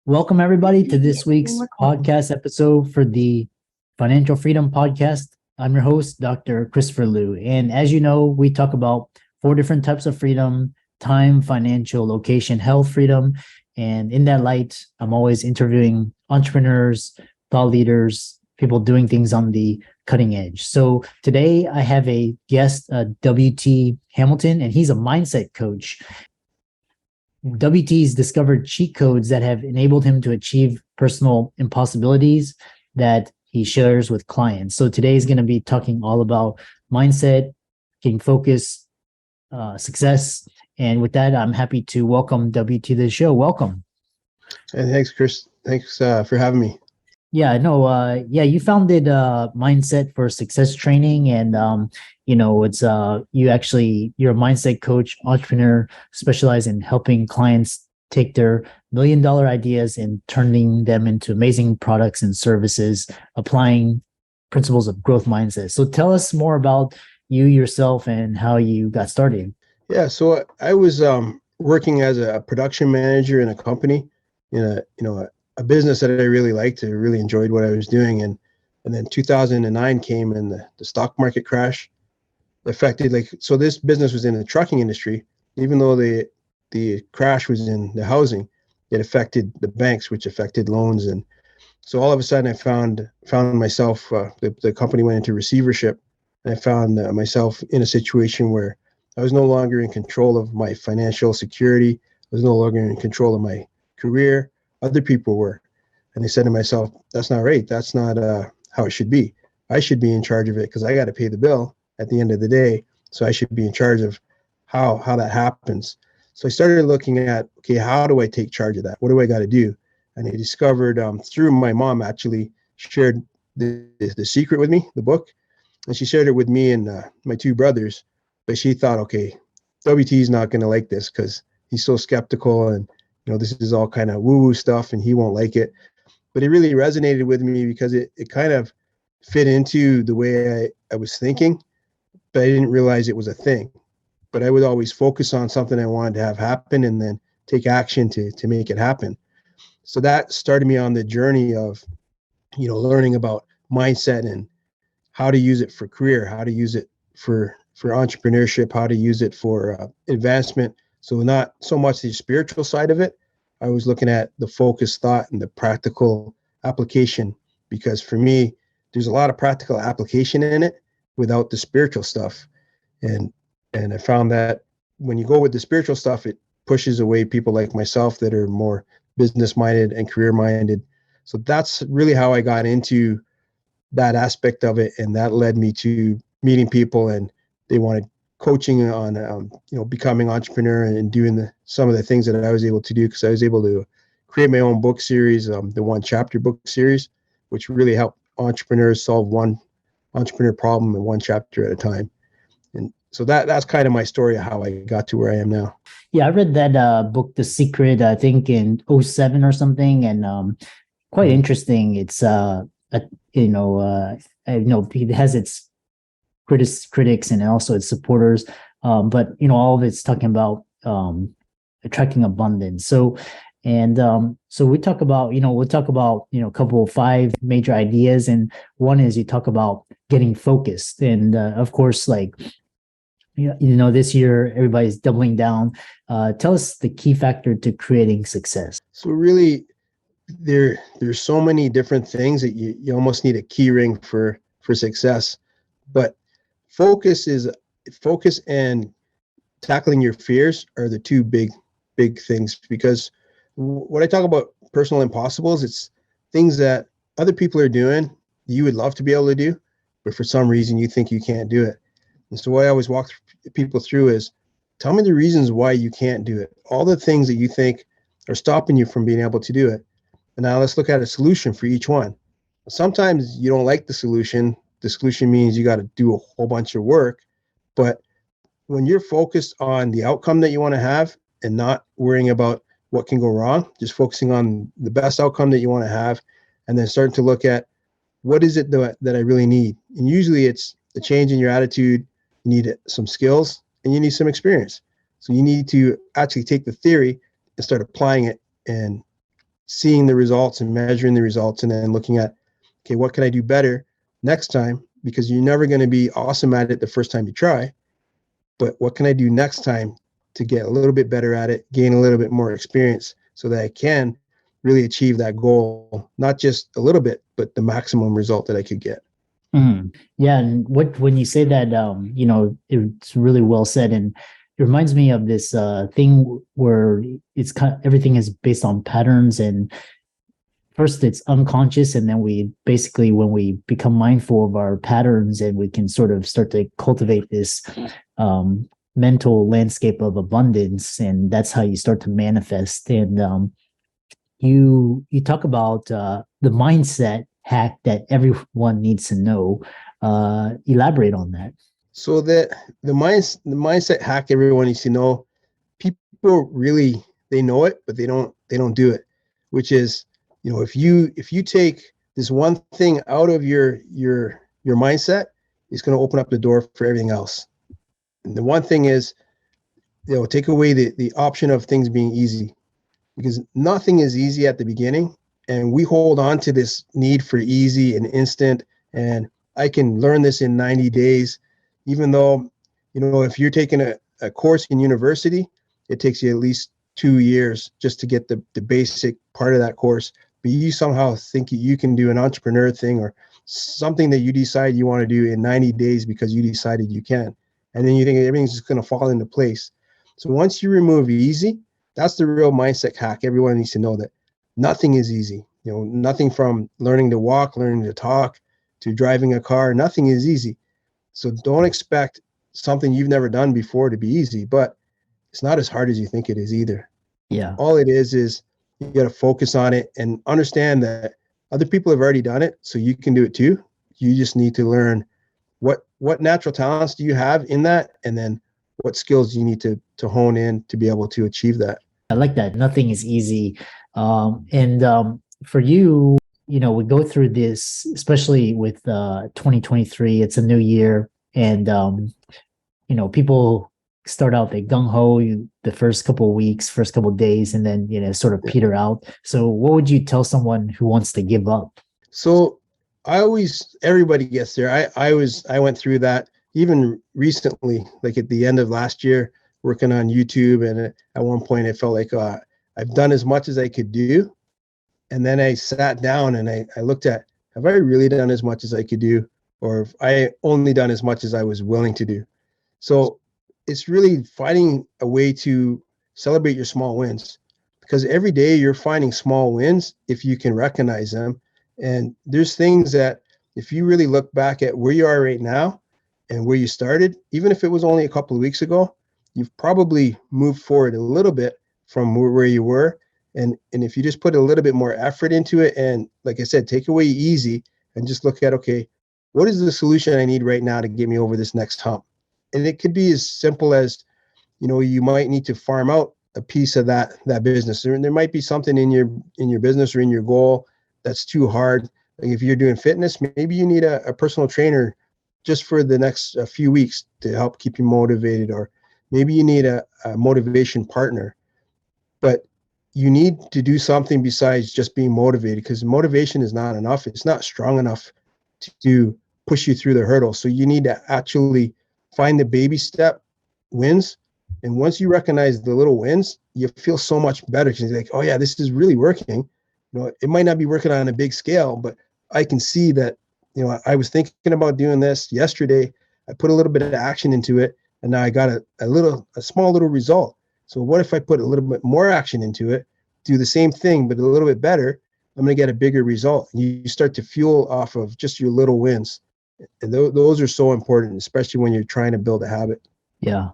Welcome, everybody, to this week's podcast episode for the Financial Freedom Podcast. I'm your host, Dr. Christopher Liu. And as you know, we talk about four different types of freedom: time, financial, location, health freedom. And in that light, I'm always interviewing entrepreneurs, thought leaders, people doing things on the cutting edge. So today I have a guest, W.T. Hamilton, and he's a mindset coach. WT's discovered cheat codes that have enabled him to achieve personal impossibilities that he shares with clients. So today is going to be talking all about mindset, getting focus, success. And with that, I'm happy to welcome WT to the show. Welcome. And thanks, Chris. Thanks for having me. Yeah, no, you founded Mindset for Success Training, and it's you're a mindset coach, entrepreneur, specialized in helping clients take their $1 million ideas and turning them into amazing products and services, applying principles of growth mindset. So tell us more about you yourself and how you got started. Yeah, so I was working as a production manager in a company in a business that I really liked. I really enjoyed what I was doing, and then 2009 came, and the stock market crash affected. So this business was in the trucking industry. Even though the crash was in the housing, it affected the banks, which affected loans. And so all of a sudden I found myself, the company went into receivership, and I found myself in a situation where I was no longer in control of my financial security. I was no longer in control of my career. Other people were. And I said to myself, that's not right. That's not how it should be. I should be in charge of it because I got to pay the bill at the end of the day. So I should be in charge of how that happens. So I started looking at, okay, how do I take charge of that? What do I got to do? And I discovered through my mom actually shared the secret with me, the book, and she shared it with me and my two brothers. But she thought, okay, WT is not going to like this because he's so skeptical, and this is all kind of woo-woo stuff, and he won't like it. But it really resonated with me because it kind of fit into the way I was thinking, but I didn't realize it was a thing. But I would always focus on something I wanted to have happen and then take action to make it happen. So that started me on the journey of, learning about mindset and how to use it for career, how to use it for entrepreneurship, how to use it for advancement. So not so much the spiritual side of it. I was looking at the focused thought and the practical application, because for me, there's a lot of practical application in it without the spiritual stuff. And I found that when you go with the spiritual stuff, it pushes away people like myself that are more business minded and career minded. So that's really how I got into that aspect of it, and that led me to meeting people, and they wanted coaching on becoming entrepreneur and doing some of the things that I was able to do, because I was able to create my own book series, the one chapter book series, which really helped entrepreneurs solve one entrepreneur problem in one chapter at a time. And so that's kind of my story of how I got to where I am now. Yeah, I read that book, The Secret, I think in '07 or something, and quite interesting. It's it has its critics and also its supporters, but all of it's talking about attracting abundance. So we talk about we'll talk about a couple of five major ideas, and one is you talk about getting focused, and of course, like this year everybody's doubling down. Tell us the key factor to creating success. So really, there's so many different things that you almost need a key ring for success. But focus and tackling your fears are the two big things, because when I talk about personal impossibles, it's things that other people are doing you would love to be able to do, but for some reason you think you can't do it. And so what I always walk people through is, tell me the reasons why you can't do it, all the things that you think are stopping you from being able to do it. And now let's look at a solution for each one. Sometimes you don't like the solution. The solution means you got to do a whole bunch of work. But when you're focused on the outcome that you want to have and not worrying about what can go wrong, just focusing on the best outcome that you want to have, and then starting to look at what is it that I really need. And usually it's the change in your attitude. You need some skills and you need some experience. So you need to actually take the theory and start applying it and seeing the results and measuring the results, and then looking at, okay, what can I do better next time? Because you're never going to be awesome at it the first time you try, but what can I do next time to get a little bit better at it, gain a little bit more experience so that I can really achieve that goal, not just a little bit, but the maximum result that I could get. Yeah, and when you say that, it's really well said, and it reminds me of this thing where it's everything is based on patterns, and first it's unconscious, and then we basically, when we become mindful of our patterns, and we can sort of start to cultivate this mental landscape of abundance, and that's how you start to manifest. And you talk about the mindset hack that everyone needs to know. Elaborate on that. So that the mindset hack everyone needs to know, people really, they know it, but they don't do it, which is, if you take this one thing out of your mindset, it's going to open up the door for everything else. And the one thing is, take away the option of things being easy, because nothing is easy at the beginning. And we hold on to this need for easy and instant. And I can learn this in 90 days, even though, if you're taking a course in university, it takes you at least 2 years just to get the basic part of that course. But you somehow think you can do an entrepreneur thing or something that you decide you want to do in 90 days because you decided you can. And then you think everything's just going to fall into place. So once you remove easy, that's the real mindset hack. Everyone needs to know that nothing is easy. Nothing from learning to walk, learning to talk, to driving a car, nothing is easy. So don't expect something you've never done before to be easy, but it's not as hard as you think it is either. Yeah. All it is you got to focus on it and understand that other people have already done it, so you can do it too. You just need to learn what natural talents do you have in that, and then what skills you need to hone in to be able to achieve that. I like that. Nothing is easy. For you, we go through this, especially with 2023. It's a new year, and people start out, they gung-ho the first couple of weeks, first couple of days, and then sort of peter out. So what would you tell someone who wants to give up? So everybody gets there. I went through that even recently, like at the end of last year, working on YouTube. And at one point it felt like I've done as much as I could do. And then I sat down and I looked at, have I really done as much as I could do? Or have I only done as much as I was willing to do? So it's really finding a way to celebrate your small wins, because every day you're finding small wins if you can recognize them. And there's things that if you really look back at where you are right now and where you started, even if it was only a couple of weeks ago, you've probably moved forward a little bit from where you were. And if you just put a little bit more effort into it, and like I said, take away easy and just look at, okay, what is the solution I need right now to get me over this next hump? And it could be as simple as, you might need to farm out a piece of that business. There might be something in your business or in your goal that's too hard. Like if you're doing fitness, maybe you need a personal trainer just for the next few weeks to help keep you motivated, or maybe you need a motivation partner. But you need to do something besides just being motivated, because motivation is not enough. It's not strong enough to push you through the hurdle. So you need to actually find the baby step wins. And once you recognize the little wins, you feel so much better, because you're like, oh yeah, this is really working. It might not be working on a big scale, but I can see that, I was thinking about doing this yesterday. I put a little bit of action into it, and now I got a small little result. So what if I put a little bit more action into it, do the same thing, but a little bit better? I'm going to get a bigger result. You start to fuel off of just your little wins. And those are so important, especially when you're trying to build a habit. Yeah.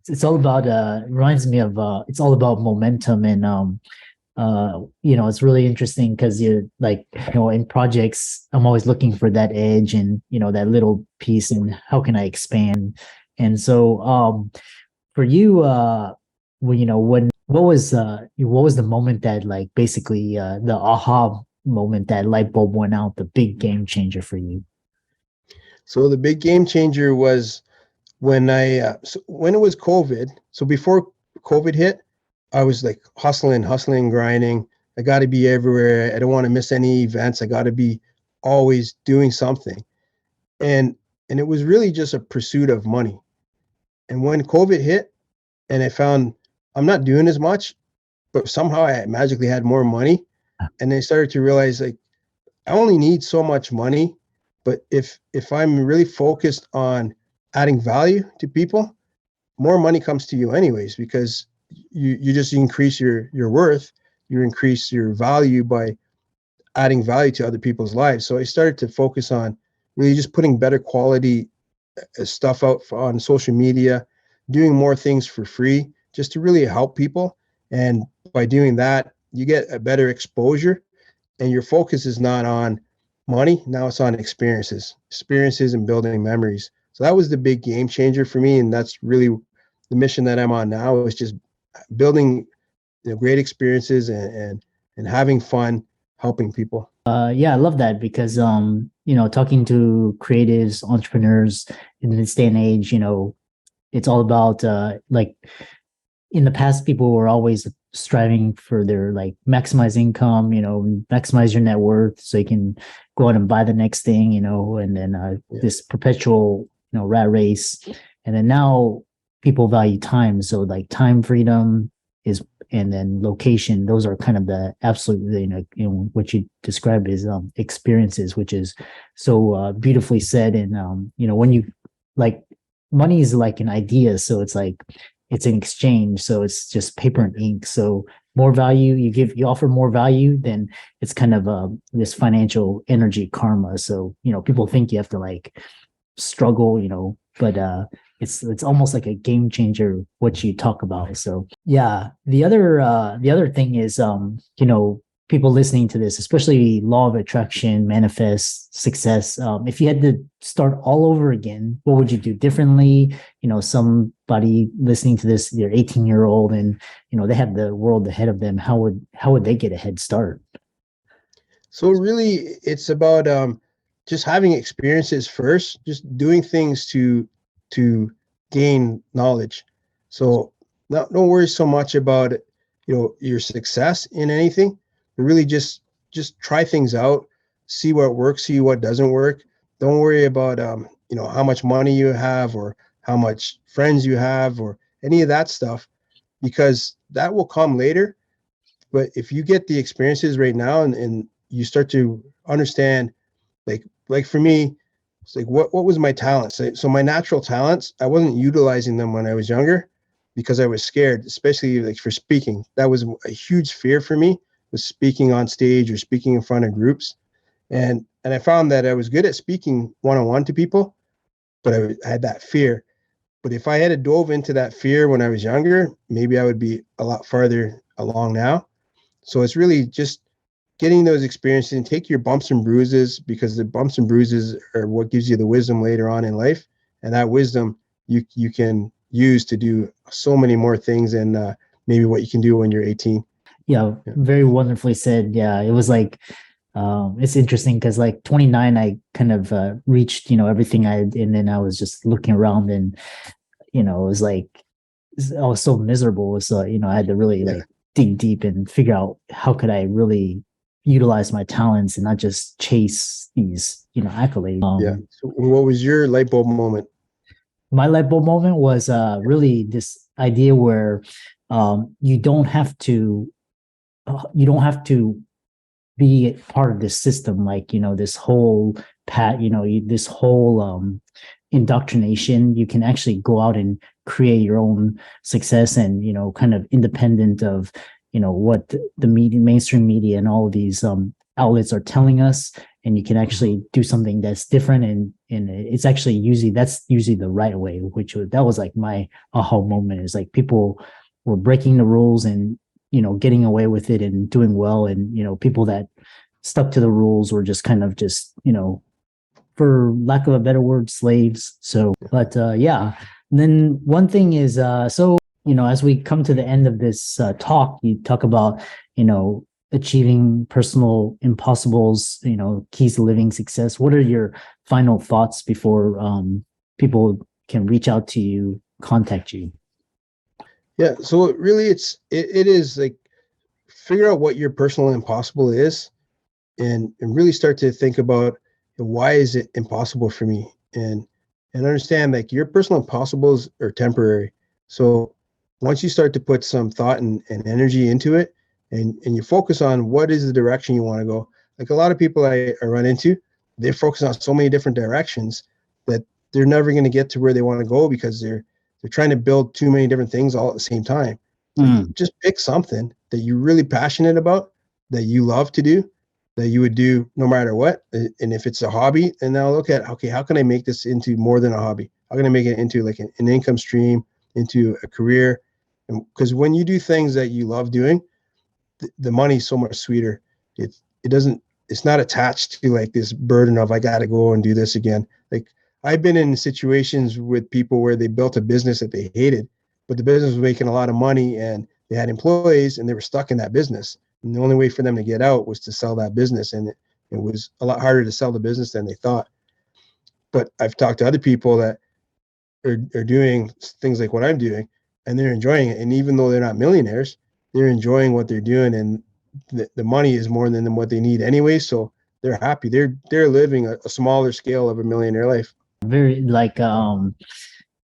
It's all about, reminds me of, it's all about momentum. And, it's really interesting because you're like, in projects, I'm always looking for that edge and, that little piece, and how can I expand? And so, for you, what was the moment that, like, basically the aha moment, that light bulb went out, the big game changer for you? So the big game changer was when when it was COVID. So before COVID hit, I was like hustling, grinding, I got to be everywhere. I don't want to miss any events. I got to be always doing something. And it was really just a pursuit of money. And when COVID hit and I found I'm not doing as much, but somehow I magically had more money. And I started to realize like I only need so much money, but if I'm really focused on adding value to people, more money comes to you anyways, because you just increase your worth, you increase your value by adding value to other people's lives. So I started to focus on really just putting better quality stuff out on social media, doing more things for free, just to really help people. And by doing that, you get a better exposure, and your focus is not on money. Now it's on experiences and building memories. So that was the big game changer for me. And that's really the mission that I'm on now, is just building great experiences and having fun helping people. Yeah, I love that because talking to creatives, entrepreneurs in this day and age, it's all about like in the past, people were always striving for their like maximize income, maximize your net worth so you can go out and buy the next thing, and then this perpetual, rat race. And then now people value time. So like time freedom is, and then location, those are kind of the absolute, what you described as experiences, which is so beautifully said. And, when you like money is like an idea. So it's like, it's an exchange. So it's just paper and ink. So more value you offer more value, then it's kind of this financial energy karma. So, people think you have to like struggle, but it's almost like a game changer what you talk about. So yeah, the other thing is people listening to this, especially law of attraction, manifest success. If you had to start all over again, what would you do differently? Somebody listening to this, they're 18-year-old and they have the world ahead of them. How would they get a head start? So really it's about just having experiences first, just doing things to gain knowledge. So don't worry so much about your success in anything, but really just try things out, see what works, see what doesn't work. Don't worry about how much money you have or how much friends you have or any of that stuff, because that will come later. But if you get the experiences right now and you start to understand, like for me, it's like what was my talents? So my natural talents, I wasn't utilizing them when I was younger because I was scared, especially like for speaking. That was a huge fear for me, was speaking on stage or speaking in front of groups. And I found that I was good at speaking one-on-one to people, but I had that fear. But if I had dove into that fear when I was younger, maybe I would be a lot farther along now. So it's really just getting those experiences and take your bumps and bruises, because the bumps and bruises are what gives you the wisdom later on in life. And that wisdom you can use to do so many more things than maybe what you can do when you're 18. Yeah, very wonderfully said. Yeah, it was like, it's interesting because like 29, I kind of reached, everything and then I was just looking around and, it was like, I was so miserable. So, I had to really like dig deep and figure out how could I really utilize my talents and not just chase these, accolades. So what was your light bulb moment? My light bulb moment was really this idea where you don't have to be part of this system, like this whole this whole indoctrination. You can actually go out and create your own success and kind of independent of what the mainstream media and all of these outlets are telling us, and you can actually do something that's different and it's actually that's usually the right way, that was like my aha moment, is like people were breaking the rules and getting away with it and doing well, and people that stuck to the rules were just kind of for lack of a better word, slaves. So but yeah. And then one thing is as we come to the end of this talk, you talk about, achieving personal impossibles, keys to living success. What are your final thoughts before people can reach out to you, contact you? Yeah. So really it is like figure out what your personal impossible is, and really start to think about why is it impossible for me, and understand like your personal impossibles are temporary. So once you start to put some thought and energy into it, and you focus on what is the direction you want to go, like a lot of people I run into, they focus on so many different directions that they're never going to get to where they want to go because they're trying to build too many different things all at the same time. Like, just pick something that you're really passionate about, that you love to do, that you would do no matter what. And if it's a hobby, and now look at, okay, how can I make this into more than a hobby? How can I make it into like an income stream, into a career? And because when you do things that you love doing, the money's so much sweeter. It doesn't, it's not attached to like this burden of I got to go and do this again. Like I've been in situations with people where they built a business that they hated, but the business was making a lot of money and they had employees and they were stuck in that business. And the only way for them to get out was to sell that business. And it was a lot harder to sell the business than they thought. But I've talked to other people that are doing things like what I'm doing, and they're enjoying it. And even though they're not millionaires, they're enjoying what they're doing, and the money is more than what they need anyway. So they're happy. They're living a smaller scale of a millionaire life. Very like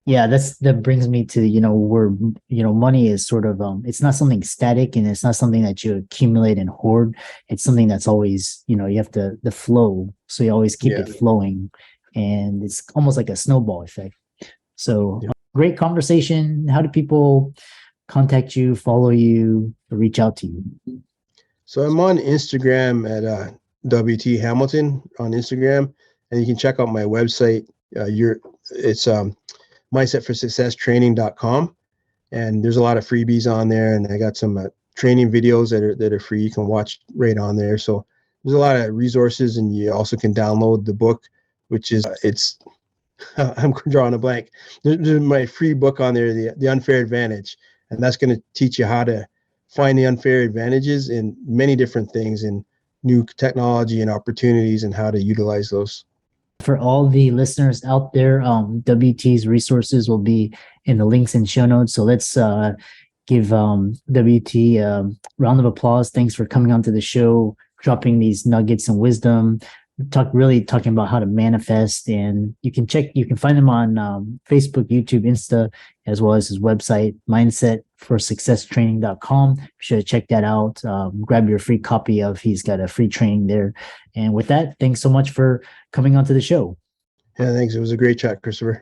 yeah, that brings me to, where, money is sort of it's not something static, and it's not something that you accumulate and hoard. It's something that's always, you have the flow, so you always keep it flowing, and it's almost like a snowball effect. So great conversation. How do people contact you, follow you, or reach out to you? So I'm on Instagram at WT Hamilton on Instagram, and you can check out my website. It's mindsetforsuccesstraining.com, and there's a lot of freebies on there, and I got some training videos that are free. You can watch right on there. So there's a lot of resources, and you also can download the book, which is it's I'm drawing a blank. There's my free book on there, the Unfair Advantage, and that's going to teach you how to find the unfair advantages in many different things, in new technology and opportunities, and how to utilize those. For all the listeners out there, WT's resources will be in the links and show notes. So let's give WT a round of applause. Thanks for coming onto the show, dropping these nuggets and wisdom, talking about how to manifest. And you can find him on Facebook, YouTube, Insta, as well as his website, mindsetforsuccesstraining.com. Be sure to check that out. Grab your free copy he's got a free training there. And with that, thanks so much for coming onto the show. Yeah, thanks. It was a great chat, Christopher.